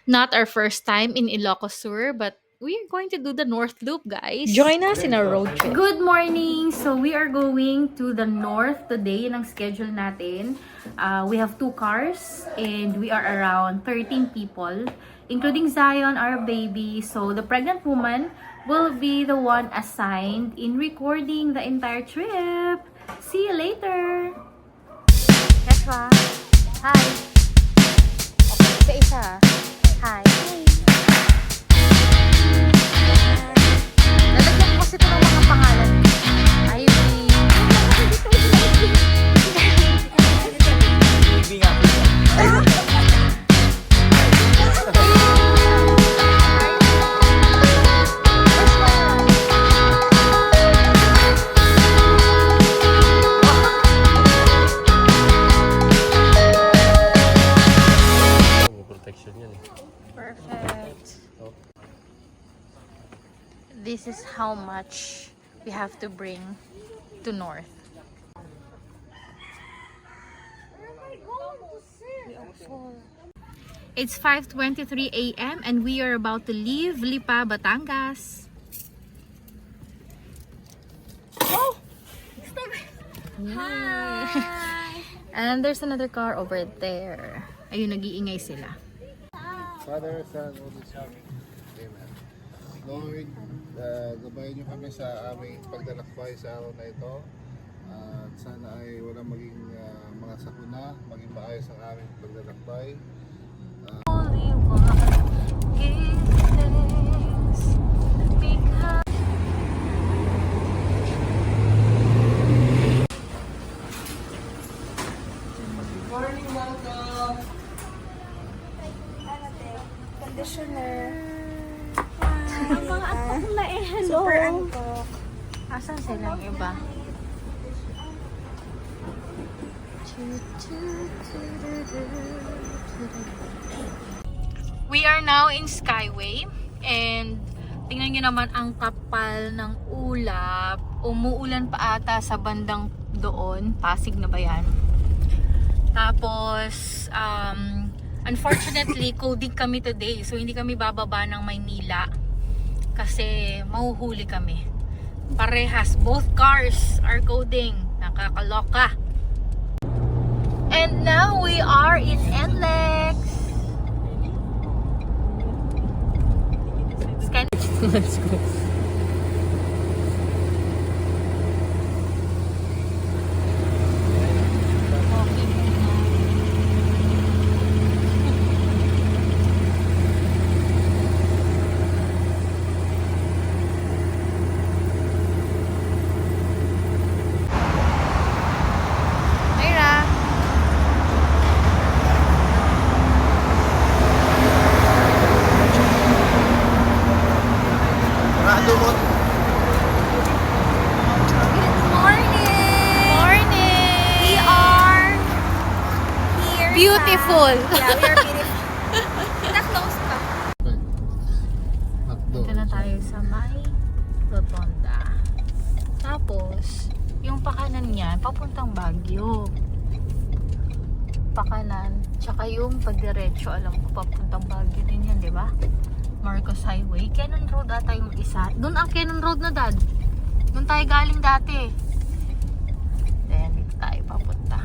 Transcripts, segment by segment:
Not our first time in Ilocos Sur, but we are going to do the North Loop, guys. Join us in our road trip. Good morning! So, we are going to the north today. Yun ang schedule natin. We have 2 cars and we are around 13 people, including Zion, our baby. So, the pregnant woman will be the one assigned in recording the entire trip. See you later! Kesha. Hi. Okay, isa-isa. Hi. Lalagyan ko kasi ito ng mga pangalan. Ivy. Protection yan eh. Perfect. This is how much we have to bring to North. It's 5:23 a.m. and we are about to leave Lipa, Batangas. Hi! And there's another car over there. Ayun, nag-iingay sila. Father, Son, Holy Spirit. Amen. Lord, gabayan niyo kami sa aming paglalakbay sa araw na ito. At sana ay walang maging mga sakuna, maging maayos ang aming paglalakbay. Holy One, give thanks because Super antok. asan silang iba? We are now in Skyway and tingnan nyo naman ang kapal ng ulap. Umuulan pa ata sa bandang doon. Pasig na ba yan? Tapos, unfortunately, coding kami today. So, hindi kami bababa ng Maynila kasi mahuhuli kami. Parehas, both cars are coding. Nakakaloka. And now we are in NLEX. Let's go. Mayra. Rado mo! Morning! We are Here beautiful. Yeah, we are beautiful. Na-close pa. Hotdog. Dito na tayo sa may rotonda. Tapos, yung pakanan niya, papuntang Baguio. Pakanan. Tsaka yung pagdiretso, alam ko, papuntang Baguio din yan, di ba? Marcos Highway. Cannon Road ata yung isa. Doon ang Cannon Road na, Dad. Doon tayo galing dati. Then, dito tayo papunta.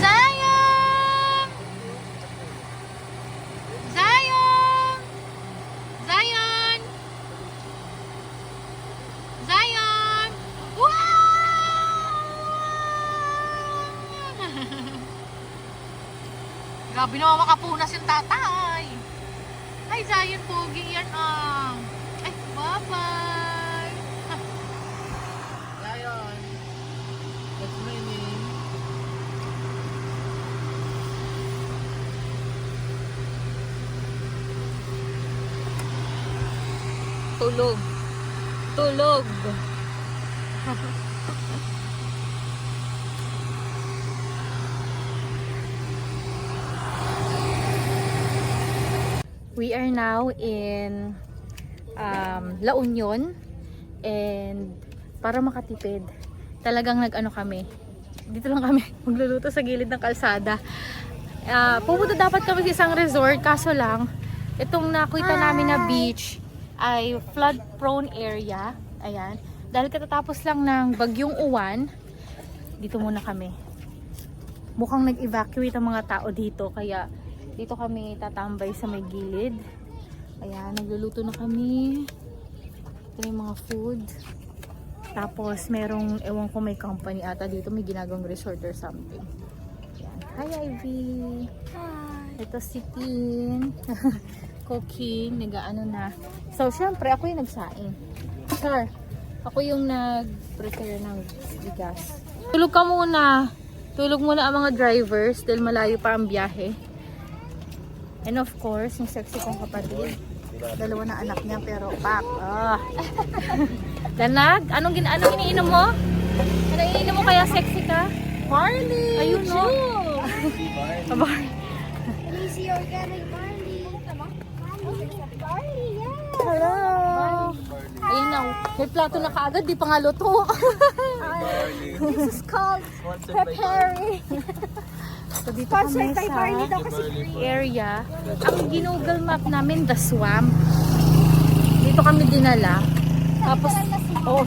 Zion! Zion! Zion! Zion! Wow! Grabe naman makapunas yung tatay. Ay, Zion, pogi yan ah. Ay, bye-bye. Lion! What's my name? Tulog. Tulog. We are now in La Union and para makatipid talagang nag-ano kami, dito lang kami magluluto sa gilid ng kalsada Pupunta dapat kami sa isang resort, kaso lang, itong nakita namin na beach ay flood prone area. Ayan. Dahil katatapos lang ng bagyong uwan, dito muna kami. Mukhang nag-evacuate ang mga tao dito, kaya dito kami tatambay sa may gilid. Ayan, nagluluto na kami. Ito yung mga food. Tapos, merong, ewan ko, may company ata dito, may ginagawang resort or something. Ayan. Hi, Ivy! Hi. Ito si Tin. Cooking, nag-ano na. So, syempre, ako yung nagsaing. Char, ako yung nag-prepare ng bigas. Tulog ka muna. Tulog muna ang mga drivers dahil malayo pa ang biyahe. And of course, yung sexy kong kapatid. Dalawa na anak niya pero pak. Danag, anong iniinom mo? Anong iniinom mo kaya sexy ka? Barley! Ayun no. Barley. Easy organic barley. Barley, yeah. Hello! Ayun na, may plato na kaagad, di pa nga luto. This is called preparing. So dito kami Sponsored by Barley daw kasi sa area. Ang ginugol map namin, the swamp. Dito kami dinala. Tapos,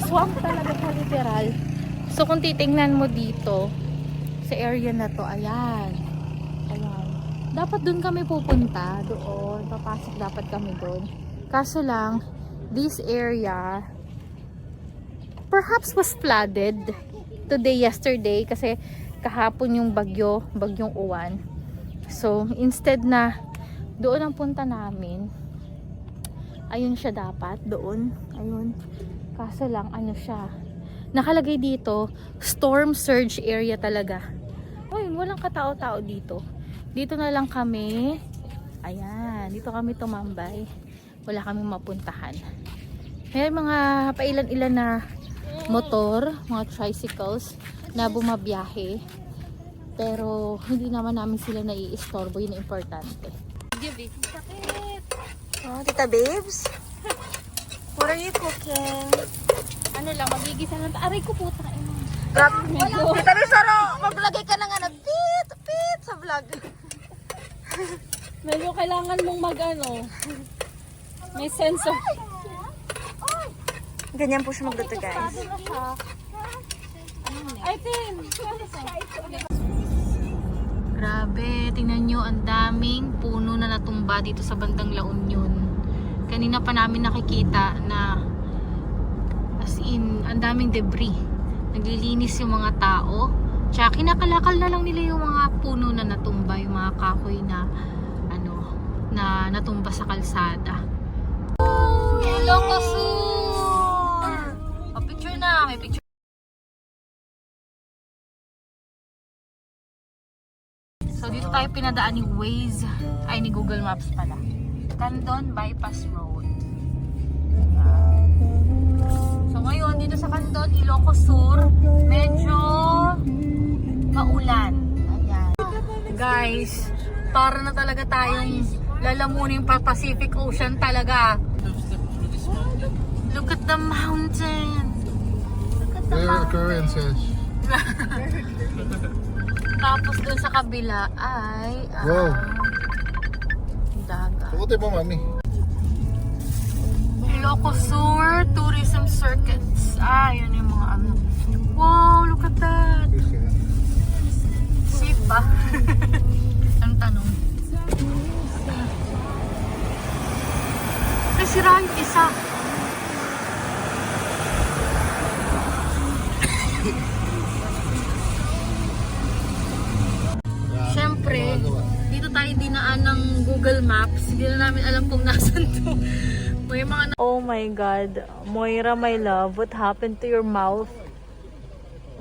swamp talaga sa literal. So kung titingnan mo dito, sa area na to, ayan. Ayan. Dapat dun kami pupunta, doon. Papasok dapat kami doon. Kaso lang, this area perhaps was flooded yesterday kasi kahapon yung bagyong uwan. So, instead na doon ang punta namin, ayun siya dapat, doon. Ayun. Kaso lang, ano siya, nakalagay dito, storm surge area talaga. Ayun, walang katao-tao dito. Dito na lang kami. Ayan, dito kami tumambay. Wala kami mapuntahan. May mga pailan-ilan na motor, mga tricycles na bumabiyahe. Pero hindi naman namin sila naiistorbo, yun ang importante. Oh, Tita Babes? What are you cooking? Ano lang, magigisa lang. Aray ko puta. Grabe. Tita Babes, maglagay ka ng pit sa vlog. Medyo kailangan mong may sense of... Ganyan po siya magluto, guys. I think... Grabe, tingnan nyo, ang daming puno na natumba dito sa bandang La Union. Kanina pa namin nakikita na as in, ang daming debris. Naglilinis yung mga tao. Tsaka kinakalakal na lang nila yung mga puno na natumba, yung mga kahoy na na natumba sa kalsada. Ilocosur! Picture na, may picture. So dito tayo pinadaan ni Waze, ni Google Maps pala. Candon Bypass Road. So ngayon dito sa Candon, Ilocos Sur, medyo maulan. Ayan. Guys, para na talaga tayong lalamunin pa Pacific Ocean talaga. Look at the mountain. Look at the mountain. Occurrences. Tapos dun sa kabila ay Wow. dagat. Pukutin mo, mami. Ilocos Sur Tourism Circuits. Yun yung mga ano. Wow, look at that. Safe ba? Ang tanong. Ay, sira yung isa. Siyempre, dito tayo dinaan ng Google Maps. Hindi na namin alam kung nasan to. May mga oh my God. Moira, my love. What happened to your mouth?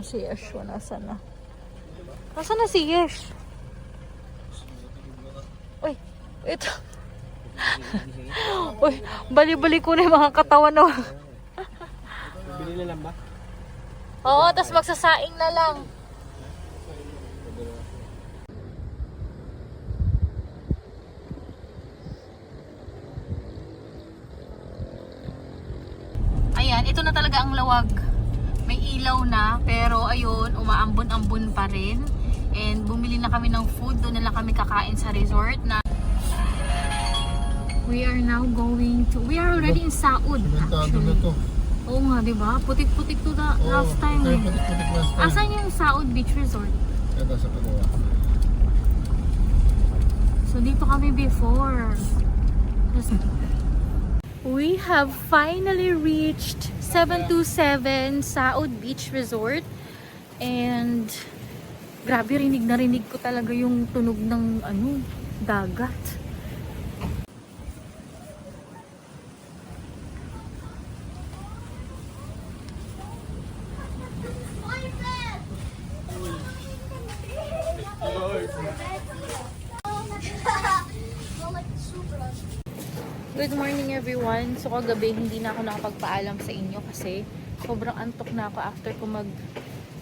Si Yeshua, nasan na? Nasaan na si Yesh? Uy, ito. Uy, bali-bali ko na yung mga katawan na. Bili na lang ba? Oo, tapos magsasaing na lang. Ayan, ito na talaga ang lawag. May ilaw na, pero ayun, umaambon-ambon pa rin. And bumili na kami ng food. Doon na lang kami kakain sa resort na we are now going to, we are already in Saud Sementado na actually. to. Oo nga, diba? Putik-putik to the last time Ito eh. yung putik-putik last time. Asan yung Saud Beach Resort? Ito sa kaliwa. So dito kami before. We have finally reached 727 Saud Beach Resort. And grabe, rinig na rinig ko talaga yung tunog ng dagat. Good morning everyone. So kagabi hindi na ako nakapagpaalam sa inyo kasi sobrang antok na ako after ko mag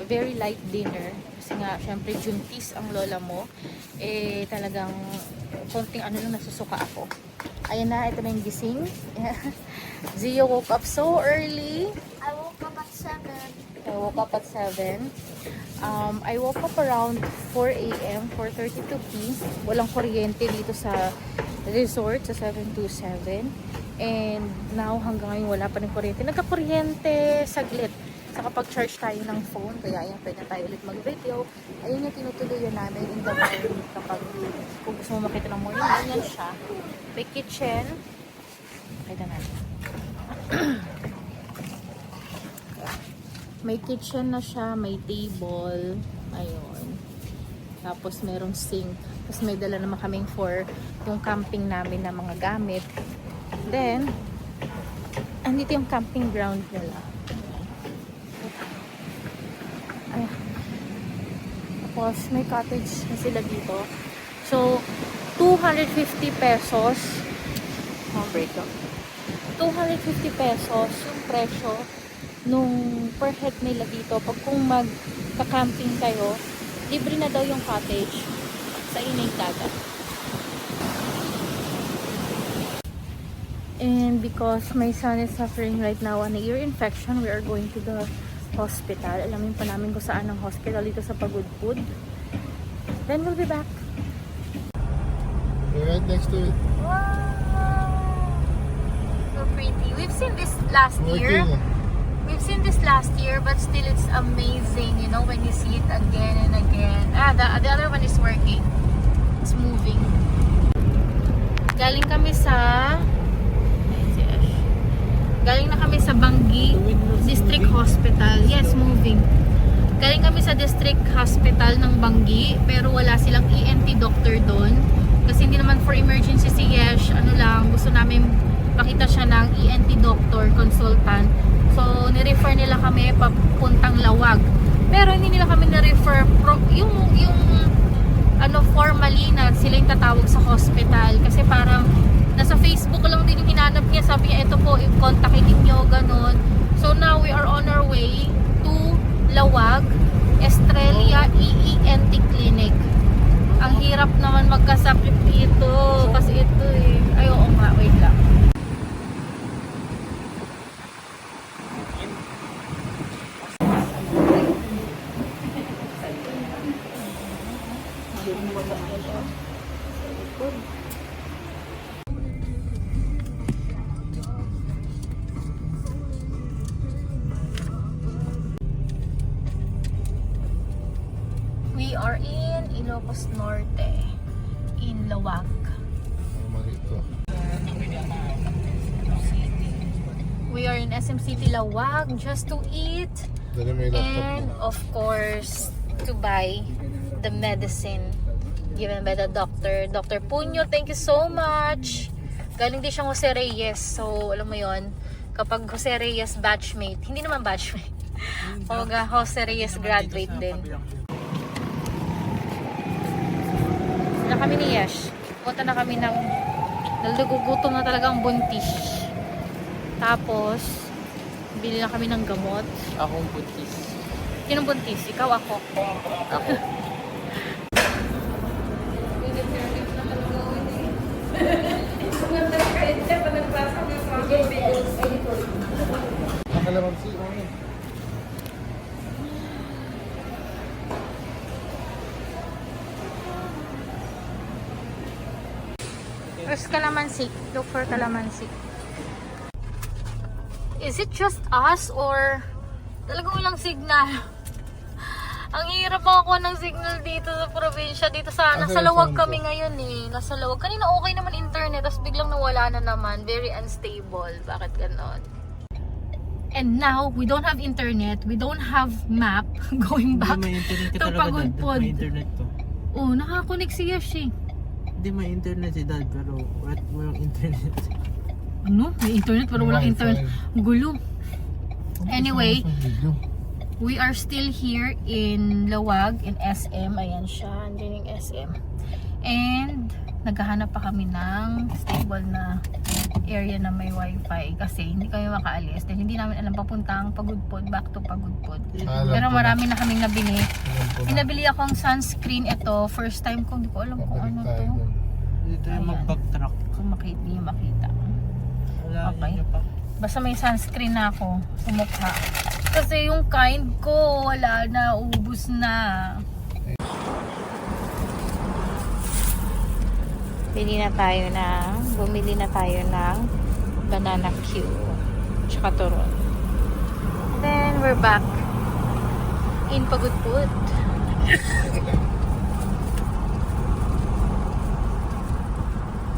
very light dinner. Kasi nga syempre juntis ang lola mo. Eh talagang konting lang nasusuka ako. Ayan na, ito na yung gising. Zio woke up so early. I woke up at 7. I woke up at 7. I woke up around 4 a.m. 4:32 p. Walang kuryente dito sa resort sa 727. And now hanggang ngayon wala pa rin kuryente. Nagka-kuryente saglit sa kapag charge tayo ng phone. Kaya ayan, pwede na tayo ulit mag-video. Ayun yung tinutuloyan namin in the morning kapag kung gusto mo makita ng morning. Ayan siya. May kitchen. Pakita natin. May kitchen na siya, may table, ayun. Tapos merong sink. Tapos may dala naman kaming for yung camping namin na mga gamit. Then, andito yung camping ground nila. Ayan. Tapos may cottage na sila dito. So, 250 pesos. Oh, break up. 250 pesos yung presyo nung per head nila dito. Pag kung magka-camping kayo, libre na daw yung cottage sa inay dagat. And because my son is suffering right now an ear infection, we are going to the hospital. Alamin pa namin kung saan ang hospital dito sa Pagudpud. Then we'll be back. We're right next to it. Wow! So pretty. We've seen this last year. Working. We've seen this last year, but still it's amazing, you know, when you see it again and again. The other one is working. It's moving. Galing kami sa... Galing na kami sa Bangi District Hospital. Yes, moving. Galing kami sa District Hospital ng Bangi, pero wala silang ENT doctor doon. Kasi hindi naman for emergency si Yesh. Ano lang, gusto namin makita siya ng ENT doctor, consultant. So, nirefer nila kami papuntang Lawag. Pero hindi nila kami nirefer yung formally na sila yung tatawag sa hospital. Kasi parang nasa Facebook lang din yung hinanap niya. Sabi niya, ito po, i-contactin niyo, ganun. So, now we are on our way to Lawag, Estrella EENT Clinic. Ang hirap naman magkasakit dito. Kasi ito eh. Ay, oo nga, wait lang. We are in Ilocos Norte, in Lawag. We are in SM City Lawag just to eat Dali may laptop and mo. of course to buy the medicine given by the doctor. Dr. Punyo, thank you so much. Galing din siyang Jose Reyes. So, alam mo yon, kapag Jose Reyes batchmate, hindi naman batchmate. O Jose Reyes graduate din. Na kami ni Yesh. Punta na kami ng nagugutom na talagang buntis. Tapos, bili na kami ng gamot. Akong buntis. Sinong buntis? Ikaw, ako. Ako. Nakalamansi, okay. Where's calamansi? Look for calamansi. Is it just us or talagang walang signal? Ang hirap makakuha ng signal dito sa probinsya. Dito sa, nasa lawag kami ngayon eh. Nasa lawag. Kanina okay naman internet, tapos biglang nawala na naman. Very unstable. Bakit ganon? And now, we don't have internet. We don't have map going back May internet ka to talaga, Dad. Pagudpod. May internet to. Oh, nakakonek si Yoshi. Hindi may internet si Dad, pero walang internet. Ano? May internet pero walang internet. Gulo. Anyway, we are still here in Lawag, in SM. Ayan siya. Andiyan yung SM. And naghahanap pa kami ng stable na area na may wifi kasi hindi kami makaalis dahil hindi namin alam papuntang Pagudpod, back to Pagudpod. Pero marami na kaming nabili. Pinabili akong sunscreen ito. First time ko, hindi ko alam kung ano to. Dito yung Ayan. mag-backtrack. Kung makita, hindi nyo makita. Wala, Okay. yun pa. Basta may sunscreen na ako sa mukha. Kasi yung kind ko, wala na, ubus na. Bumili na tayo ng banana Q. Tsaka turon. Then, we're back in Pagudpod.